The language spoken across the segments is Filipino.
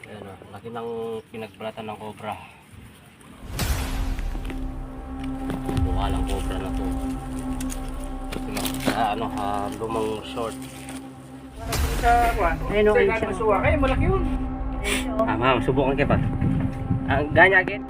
Ayan o, laki ng pinagbalatan ng cobra. Walang cobra na to. Ito lang sa lumang short. Ayun o, ayun siya. Ay, malaki yun. Ma'am, subukan kayo pa. Ganyan again.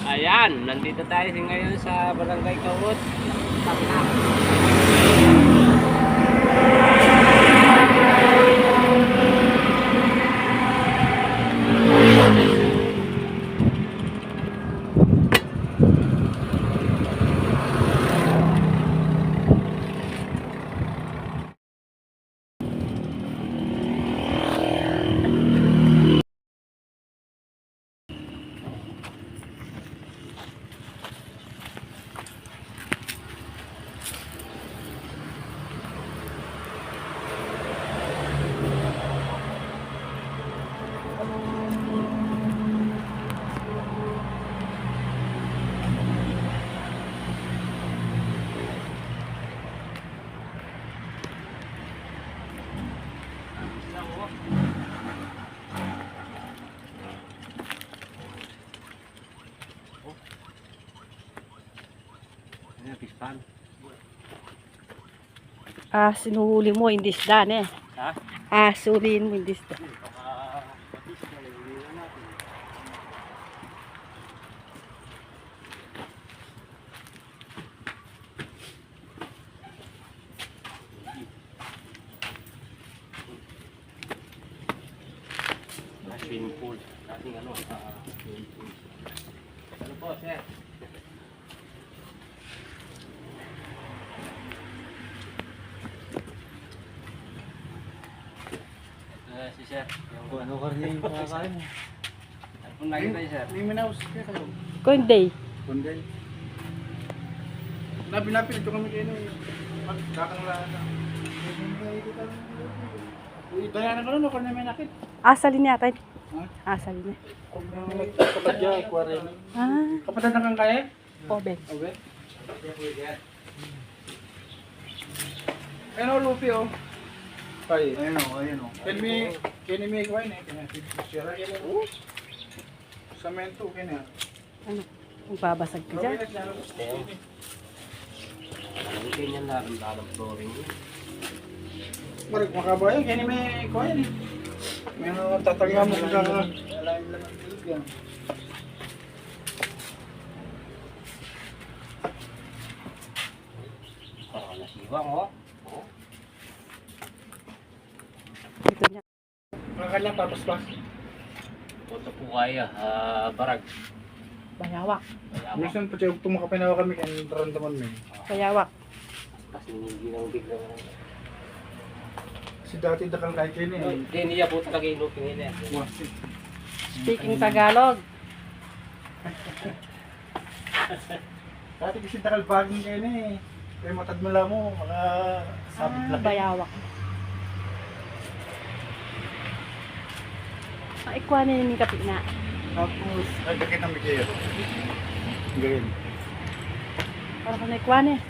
Ayan, nandito tayo ngayon sa Barangay Kawot. Sinuhuli mo, hindi isda eh. Ha? Suliin mo, hindi isda. Swimming pool. Ating swimming pool. Ano po, sir? Si sir. Yung ano ka rin yung kakain. Ano lagi tayo, sir? May minaus ka kayo. Kunday. Kunday. Napinapin ito kami kayo nung magkakang lana. Daya na ka nun, ako na may nakit. Asalin niya tayo. Ha? Asalin niya. Kapatya, aquarium. Kapatid na kang kaya? Pobe. Okay. Ayun o, Lupi o. Ay. Ayun o. Kini may ikuhin eh. Sira yan o. Samento, kini. Ano? Magbabasag ka dyan. Hindi ganyan laram flooring yun. Marig makabayan, kini may ikuhin eh. May tatangga mo sa alayin lang ang tulog yan. Parang nasiwang oh. Ito niya. Makakanya tapos pa. Ito po kaya, barag. Bayawak. Minsan pa siya tumakapinawa kami kaya naramdaman mo eh. Bayawak. Kasi hindi nang biglang. Si dati dakal kahit kini eh. Hindi niya po talaga inupin nila. Speaking Tagalog. Dati kasi dakal baging kini eh. Kaya matad mo lang mo, mga sabit lang. Bayawak. Ikuha na yung kapi na. Tapos, ay kakit ang bigay yun. Gawin. Para ka na ikuha na eh.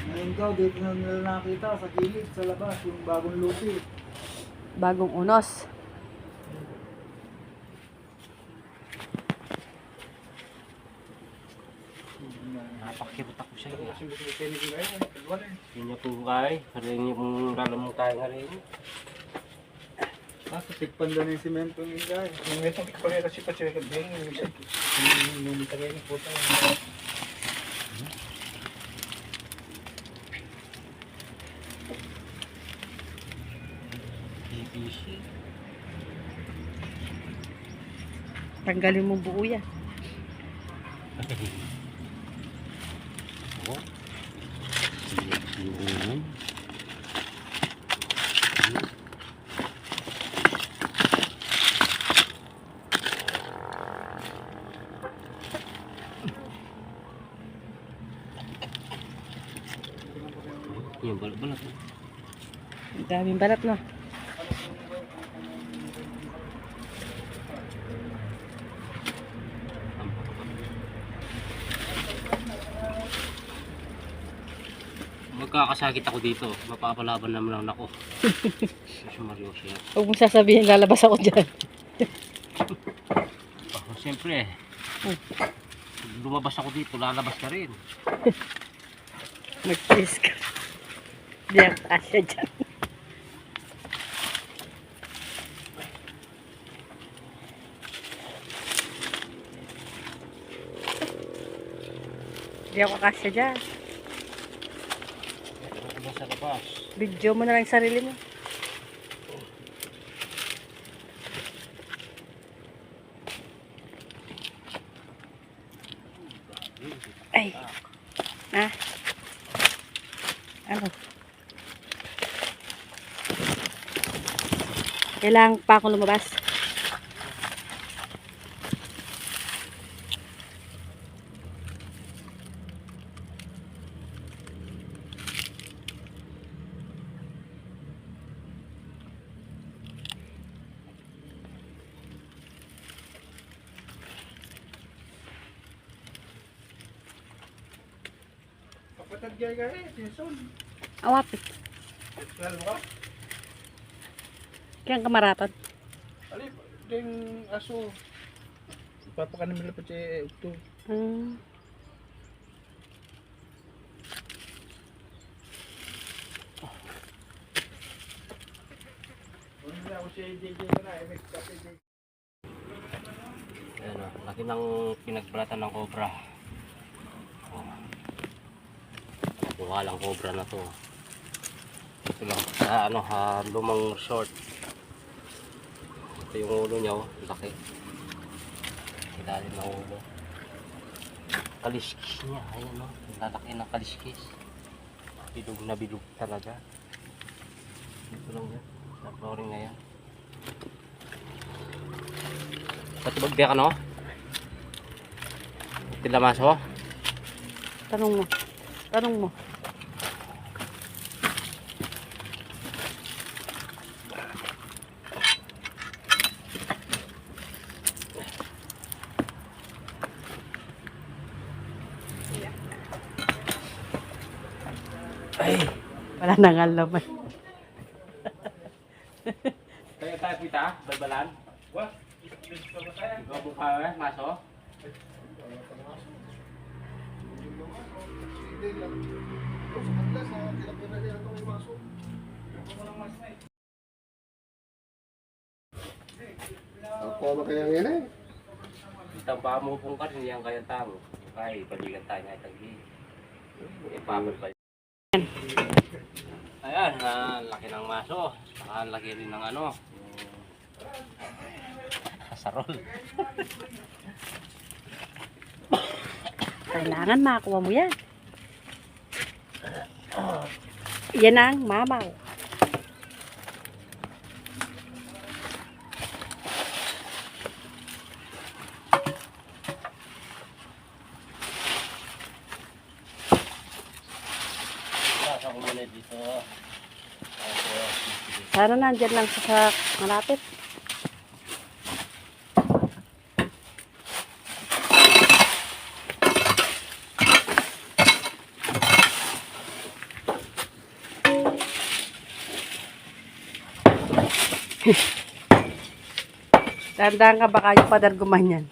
Ngayon daw, dito na nila nakita sa gilid, sa labas, yung bagong lupi. Bagong unos. Napakirot ako siya. Kasi kini kaya, kalwala eh. Hindi niya po kaya. Rin yung lalamang tayo nga rin. Tikpan doon yung simento yung guy. Yung ito, tikpan niya kasi pa siya din. Yung tagay ng puta. BBC. Tanggalin mo buo yan. Oh. Yung balat-balat. Daming balat, no? Magkakasakit ako dito. Mapapalaban naman lang ako. Si Mario siya. Huwag mong sasabihin, lalabas ako dyan. Siyempre, lumabas ako dito, lalabas ka rin. Mag-kiss ka. Hindi ang kasya dyan. Hindi ako kasya dyan. Ito sa labas. Video mo na lang yung sarili mo. Ay. Ah. Ano? Kailangan pa akong lumabas. Patagay ka eh, tinson. Awapit. Lalo ka? Kaya kamaraton. Alip, ding aso. Papakanin mo lang pa siya ito. Hmm. Kung na ako siya JJ na, may kape JJ. Ayan o, laki ng pinagbalatan ng cobra. Kuha lang cobra na to. Ito lang sa ano, lumang resort. Ito yung ulo niya, oh, laki. Ilalim ng ulo. Kaliskis niya, ayan o, lalaki ng kaliskis. Bilog na bilog talaga. Ito lang yan, sa flooring na yan. Patibag diya ka no? Tilamaso? Tanong mo. Tanong mo. Ay! Wala nang alam eh. Kaya tayo pita, balbalan? What? Ikaw buka maso? Ako na kaya ngayon eh. Itang pamupong ka rin yan kaya tamo. Kaya balikan tayo nga itagi. Ipapal pa. Ayan, laki ng maso. Laki rin ng ano. Kasarol. Kailangan makakuha mo yan. Yan ang mamaw. Sasa ko muna dito. Sana nandyan lang sa malapit. Tandaan ka baka yung padarguman yan.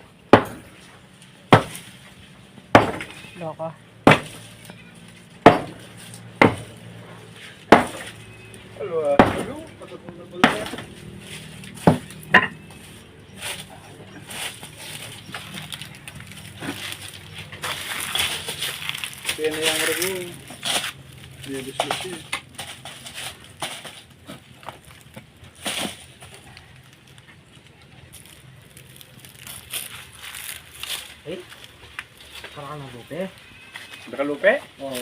Loko. Hello, patutulog mo lang. Kaya na yung review. Bibis-bis yun. Eh? Parang ng lupe? Nakalupe? Oo.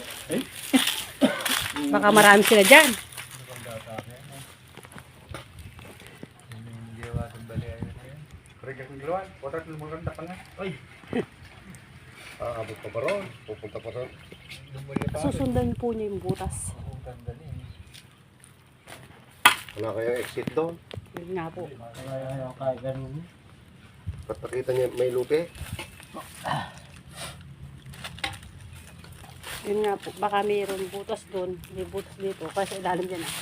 Baka marami sila dyan. Regang-galuan. Watak na maganda ka na. Ay! Aabot pa pa ron. Pupunta pa ron. Susundan po niya yung butas. Wala kayong exit doon. Yun nga po. Ba't nakita niya may lupi? Yun nga po. Baka mayroon butas doon. May butas dito. Kasi ilalim dyan ah.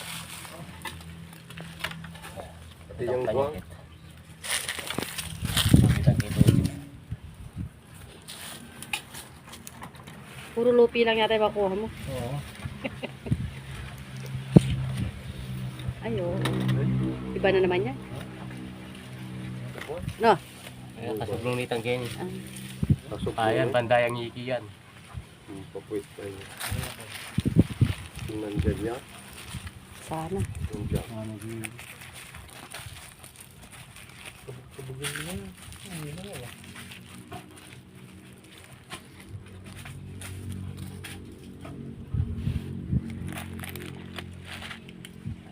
Pati yung buwang. Puro lupi lang yata yung makuha mo. Oo. Ayo. Iba na naman yan. No. Ayan, kasublong nitang Kenny. Pasok Ayan, bandayang ngiki yan. Papuit pa yun. Yung nandyan niya. Sana. Yung dyan.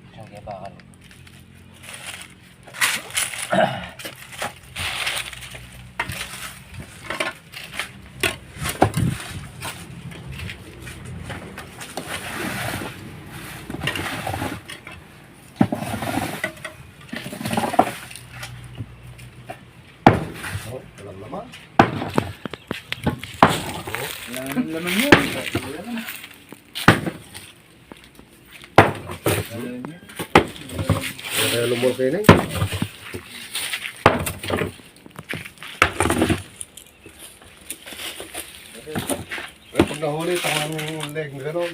Siyang yabakan. Oh, alam naman. Laman yun. Wala kaya lumulki na eh. Ay, pag nahuli, tamang leg, gano'n.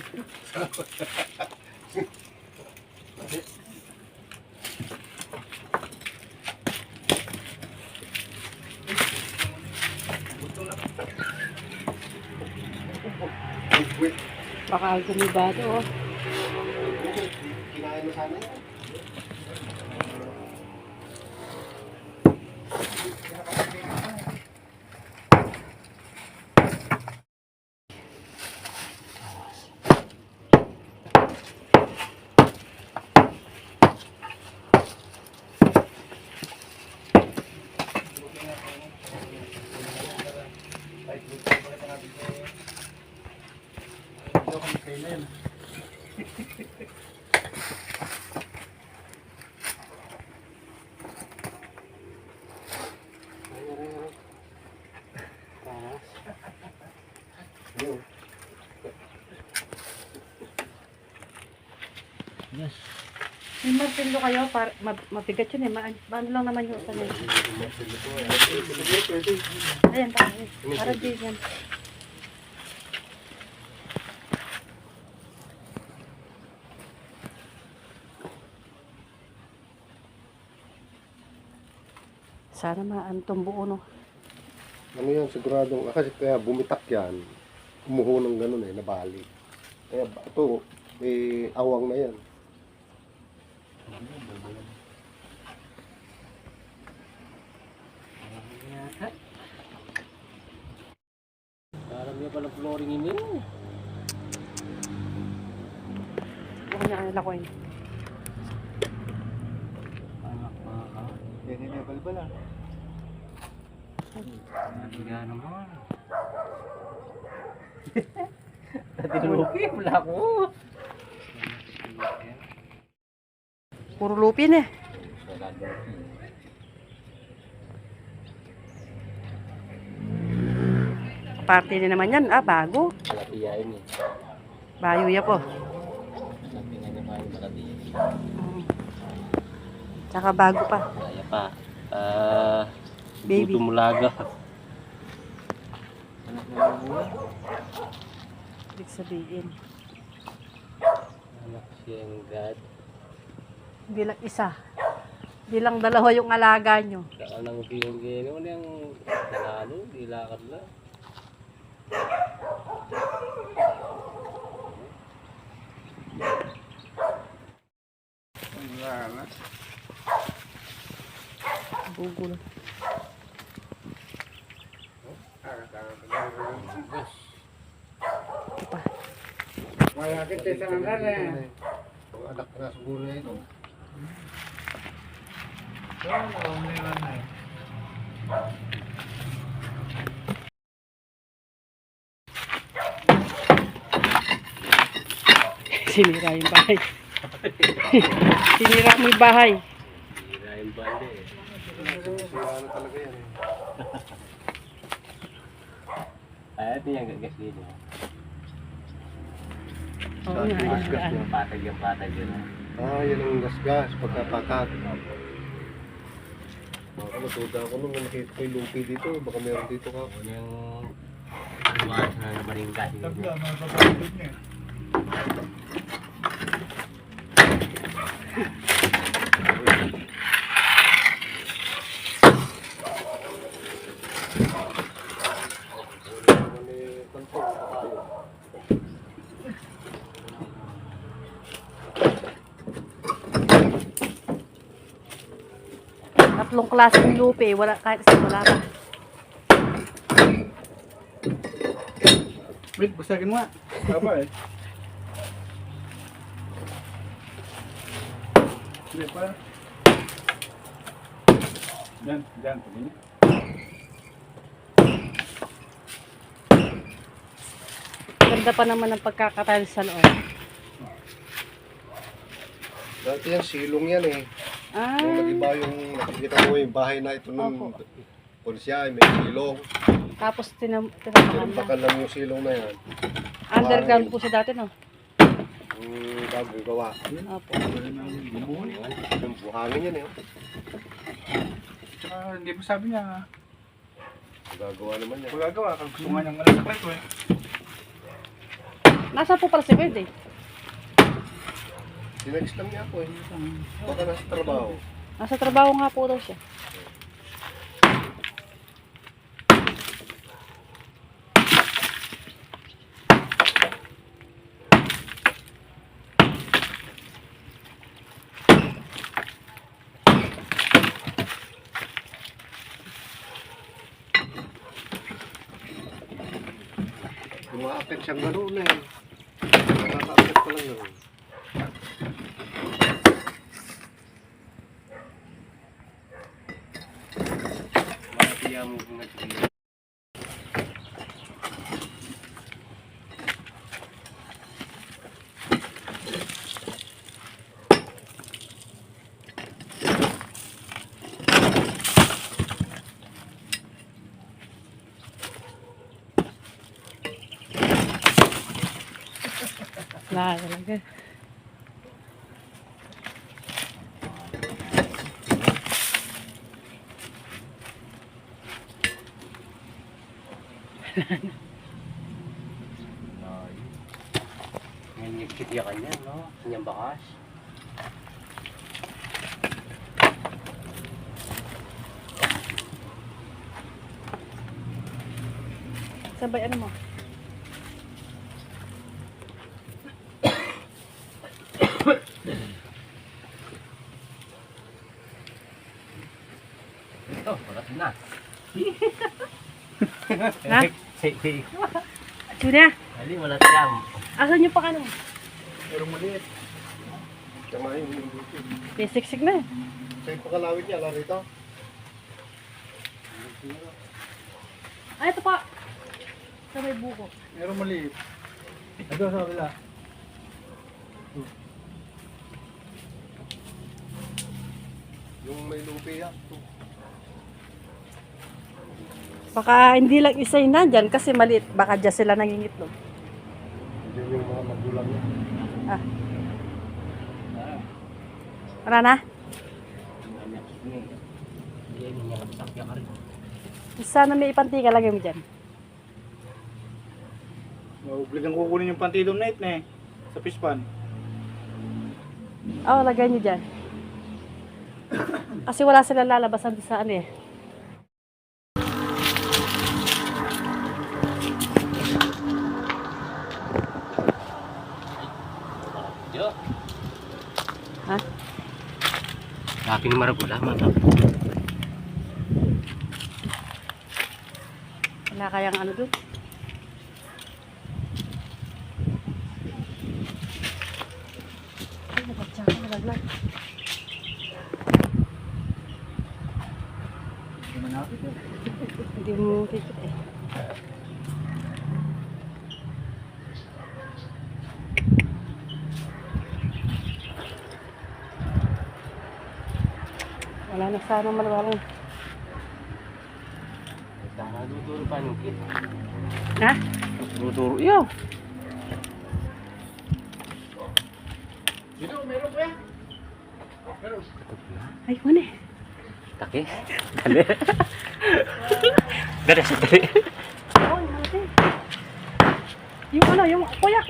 Wait, Baka gumibado oh. kinain mo sana yan. May martilyo kayo para mabigat yun eh. Paano lang naman yung sanay. Ayan, para di yan. Sana maantong buo no. Ano yan, siguradong, kasi kaya bumitak yan, kumuho ng gano'n eh, nabali. Kaya ito, may awang na yan. Parang niya palang flooring ini. Huwag niya kanila ko yun. Anak baka. Yan yung balbal ah. Nabiga naman. Tinulupi, wala ko. Puro lupin eh. Party na naman yan. Ah, bago. Kalatiyain eh. Bayo ya po. Sabi nga niya pa yung kalatiyain. Tsaka bago pa. Kaya pa. Baby. Tumulaga. Ibig sabihin. Anak siyang God. Bilang isa. Bilang dalawa yung alaga nyo. Saan ang bilang gano'n? Ano yung nanalo? Dilakad lang. Bugol. Ito pa. Malakit tayo sa nanggal eh. Ang anak na siguro na ito. Sinira yung bahay. Sinira mo yung bahay. Sira yung balde eh. Ano talaga yan eh. Ay, ito yung gagasino. Oo nga. Gasgas Ano. Yung patag yun. Yan ang gasgas, pagkapakat. Baka matuda ako nung nakita ko yung lupi dito. Baka meron dito ka. Ano yung luwas na maringga. Tabla, mga kapatid niya. Tatlong klaseng lupi. Wala, kahit isa wala pa. Wait, basagin mo nga. Tama eh. Hindi pa. Yan, yan. Pagin. Ganda pa naman ng pagkakatali sa loob. Dati yan, silong yan eh. Ah, Nung nag-iba yung nakikita mo yung bahay na ito nung Opo. pulisya, may silong. tapos tinapakan na. Tinampakan lang yung silong na yan. Underground po siya dati, no? Yung bagong gawa. Opo. Yung buhangin yan eh. Tsaka hindi pa sabi niya. Gagawa naman yan. Magagawa, kung gusto nga niyang malasakay ko eh. Nasa po pala si Bird eh. Sinext lang niya ako eh. Baka nasa trabaho. Nasa trabaho nga po daw siya. Umaakit siyang gano'n eh. Nakakaakit pa lang gano'n. Matiya mo kung nagsiya. Wala talaga. Ngayon yung kitya kanya, no? Kanyang bakas. Sabay ano mo? Ito, malat na. Ha? Juna, Ali, malat lang. asan nyo pa ka nung? Pero maliit. Tama yun. May siksik na eh. Sa'yo pakalawin niya, alam rito. Ay, ito pa. Sa may buko. Pero maliit. Ito sa kabila. Yung may lupi yan. Baka hindi lang isa yung nandyan kasi maliit. Baka dyan sila nangingitlog. Yun yung mga magulang niya. Ah. Wala na? Sana may ipantika lagay mo dyan. Obligang kukunin yung panty doon night na eh. Sa pispan. Oo, lagay nyo dyan. Kasi wala sila lalabasan sa ano eh. Yo. Ha? Laki ni Maragula, mata. Wala kayang ano doon? Ay, nabatsa ka, nalaglag. Hindi manapit eh. Hindi mo kikit eh. Wala na sana malawang. Duduro pa yung kit. Ha? Duduro. Iyo. Dito, meron ko yan. Meron. Ay, wala eh. Taki. Dali. Dali sa dali. Oh, hindi. Yung ano, yung kuya.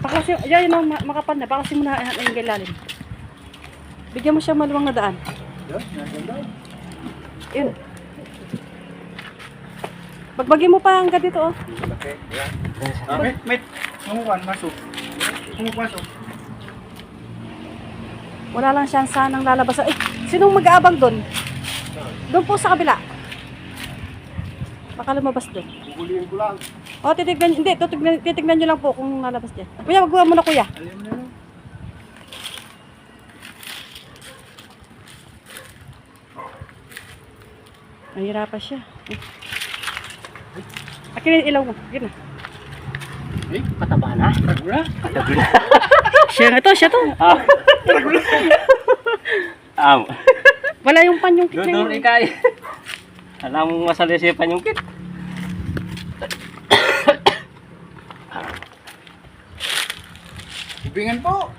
Pakasi, yan yung makapal na. Pakasi mo na yung galalim. Bigyan mo siya maluwang na daan. Yan, ganda. Yun. Bagbagin mo pa hanggang dito, oh. Mate. Nangukuhan, masok. Masok. Wala lang siyansa nang lalabas. Eh, sinong mag-aabang doon? Doon po sa kabila. Baka lumabas doon. Huhulihin ko lang. O, titignan nyo lang po kung lalabas dyan. Kuya, magbuha mo na, kuya. Alam mo na lang. Nahirapan siya. Akin na yung ilaw mo. Akin na. Eh, pataba na. Tagura. Siya nga to, siya to. Wala yung panyong kit Duduro na yun. ikay. Alam mo masalisipan yung kit. Ibingan po.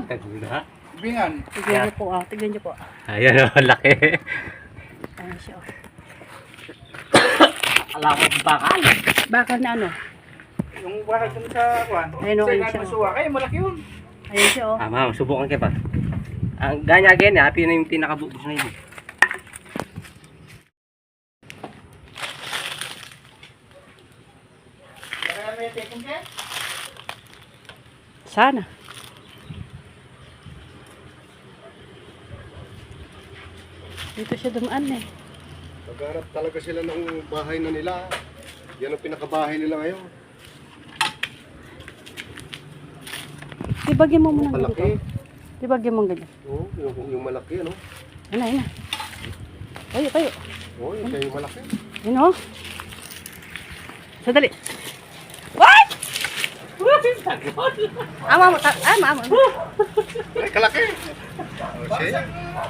Dagula. Ibingan. Tignan nyo po, ah. Tignan nyo po. Ayan o, laki. Ayan siya, oh. Alam mo bakal. Bakal na ano? Yung bakal dun sa kuhan. Ayun, Sa ayun ikan siya. masuwa. Ay, malaki yun. Ayan siya, oh. Ma'am, subukan kita. Ang ganya again, happy na yung tinakabubos na yun. Kaya may tekong ka? Sana. Dito siya dumaan eh. Naghanap talaga sila ng bahay na nila. Yan ang pinakabahay nila ngayon. Tibagyan mo muna Malaki. ganito. Tibagyan mo ganyan. Oo, yung malaki, ano? Ayun na, ayun na. Tayo, tayo. Oo, yung kayo malaki. Ayun, oh. Sadali. What? Ama mo, ama. Ay, kalaki! Oh, siya.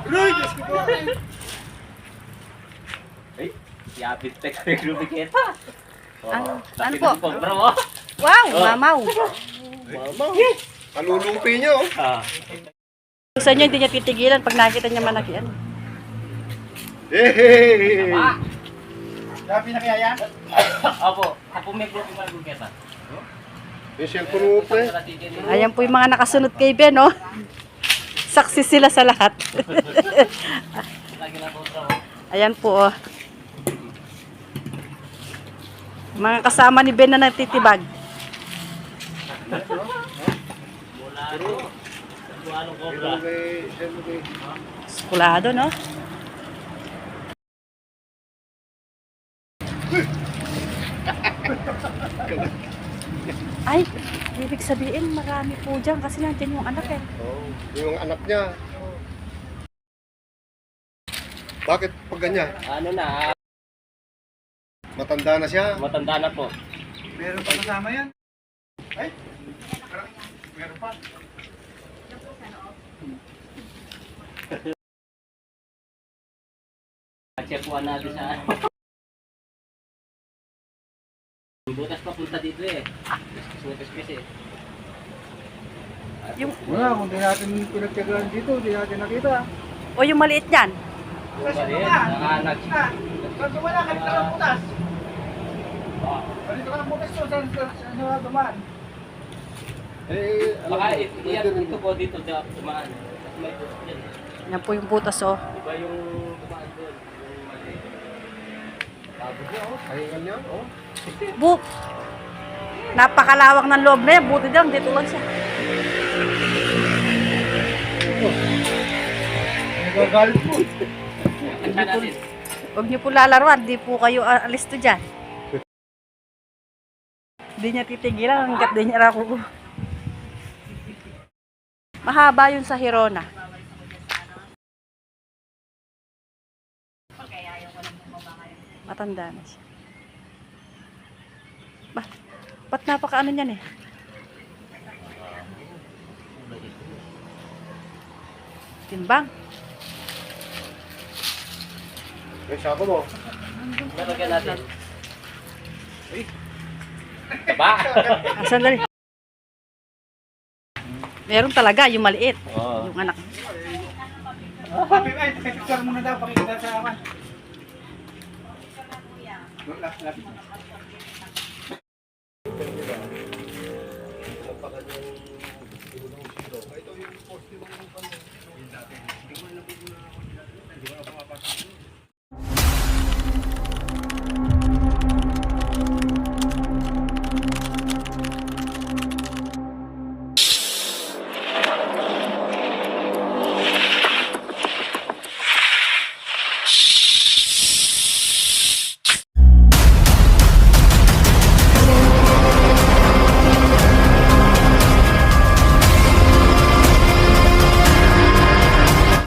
Uy, Diyos ko po. Ay, yapit tek tek rubiketa. Ano po? Bro. Wow, mamaw. Mama, kalulupi niyo. Ah. Gusto niya, hindi niya titigilan pag nakita niya malaki. Ano? Hey! Grabe na kaya yan? Opo, ako may group yung rubiketa. Yung cellphone mo pa eh. Ayan po yung mga nakasunod kay Ben, oh. Saksi sila sa lahat. Lagi na po bro. Ayan po, oh. Mga kasama ni Ben na nagtitibag. Mula ano? Buwanong cobra. Skulado, no? Ay, ibig sabihin marami po dyan kasi nandiyan yung anak eh. Oh, yung anak niya. Bakit pag ganyan? Ano na, Matanda na siya. matanda na po. Meron pa kasama yan? Ay, meron pa. Check-uan natin sa ano. Butas papunta dito eh. Kasi eh. Yung, Wala, kung di natin pinagtyagaan dito, di natin nakita. o yung maliit yan. Yung maliit, nakahanag. Bago wala, kanito lang butas. Kanito lang butas to, saan dumaan? Eh, Baka pwede rin. ito po dito, tumaan. Kasi may butas dyan eh. Yan po yung butas, oh. Iba yung tumaan doon. Yung maliit. Bago siya oh. Ay, ganyan, oh. Bu napakalawak ng loob na yan. Buti lang, dito lang siya. Nagagalit po. Kanta natin. Huwag niyo po lalaruan, di po kayo alis to dyan. Di niya titigilan hanggat di niya ako. Mahaba yun sa Hirona. Matanda na siya. Ba't napaka ano niyan eh? Timbang. Yung sako mo. Lalagyan natin. Taba! Ah, sandali. Meron talaga, yung maliit. Oo. Yung anak. Ay, picture muna daw, pakikita sa akin. Lapit. Ito yung poste ng